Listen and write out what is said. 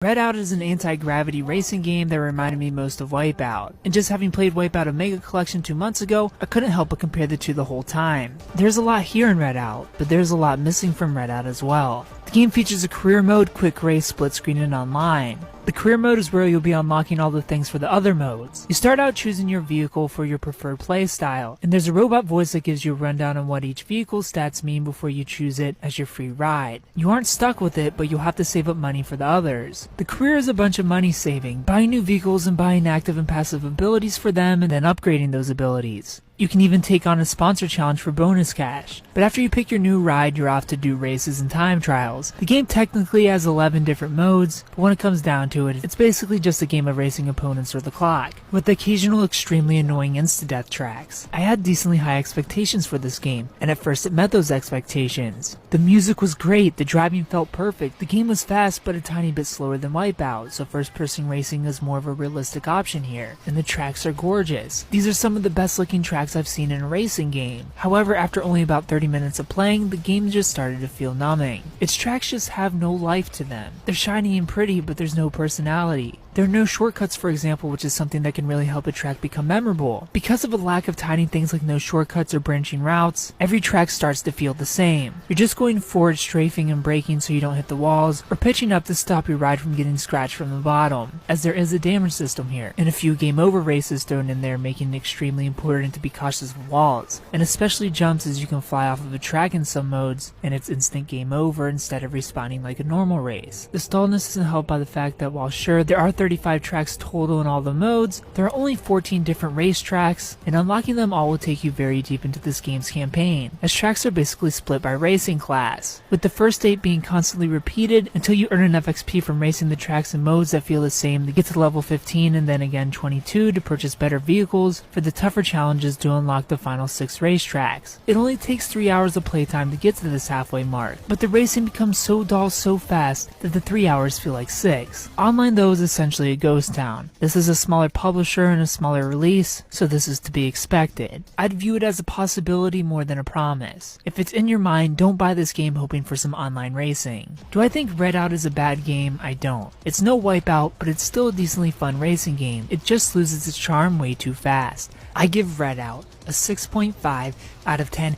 Redout is an anti-gravity racing game that reminded me most of Wipeout, and just having played Wipeout Omega Collection 2 months ago, I couldn't help but compare the two the whole time. There's a lot here in Redout, but there's a lot missing from Redout as well. The game features a career mode, quick race, split screen, and online. The career mode is where you'll be unlocking all the things for the other modes. You start out choosing your vehicle for your preferred playstyle, and there's a robot voice that gives you a rundown on what each vehicle's stats mean before you choose it as your free ride. You aren't stuck with it, but you'll have to save up money for the others. The career is a bunch of money saving, buying new vehicles and buying active and passive abilities for them and then upgrading those abilities. You can even take on a sponsor challenge for bonus cash. But after you pick your new ride, you're off to do races and time trials. The game technically has 11 different modes, but when it comes down to it, it's basically just a game of racing opponents or the clock, with occasional extremely annoying insta-death tracks. I had decently high expectations for this game, and at first it met those expectations. The music was great, the driving felt perfect, the game was fast but a tiny bit slower than Wipeout, so first-person racing is more of a realistic option here, and the tracks are gorgeous. These are some of the best looking tracks I've seen in a racing game. However, after only about 30 minutes of playing, the game just started to feel numbing. Its tracks just have no life to them. They're shiny and pretty, but there's no personality. There are no shortcuts, for example, which is something that can really help a track become memorable. Because of a lack of tiny things like no shortcuts or branching routes, every track starts to feel the same. You're just going forward, strafing and braking so you don't hit the walls, or pitching up to stop your ride from getting scratched from the bottom, as there is a damage system here, and a few game over races thrown in there, making it extremely important to be cautious of walls, and especially jumps, as you can fly off of a track in some modes, and it's instant game over instead of respawning like a normal race. The stallness isn't helped by the fact that while sure there are 35 tracks total in all the modes, there are only 14 different race tracks, and unlocking them all will take you very deep into this game's campaign, as tracks are basically split by racing class, with the first 8 being constantly repeated until you earn enough XP from racing the tracks and modes that feel the same to get to level 15 and then again 22 to purchase better vehicles for the tougher challenges to unlock the final 6 racetracks. It only takes 3 hours of playtime to get to this halfway mark, but the racing becomes so dull so fast that the 3 hours feel like 6. Online though is essentially a ghost town. This is a smaller publisher and a smaller release, so this is to be expected. I'd view it as a possibility more than a promise. If it's in your mind, don't buy this game hoping for some online racing. Do I think Redout is a bad game? I don't. It's no Wipeout, but it's still a decently fun racing game. It just loses its charm way too fast. I give Redout a 6.5 out of 10.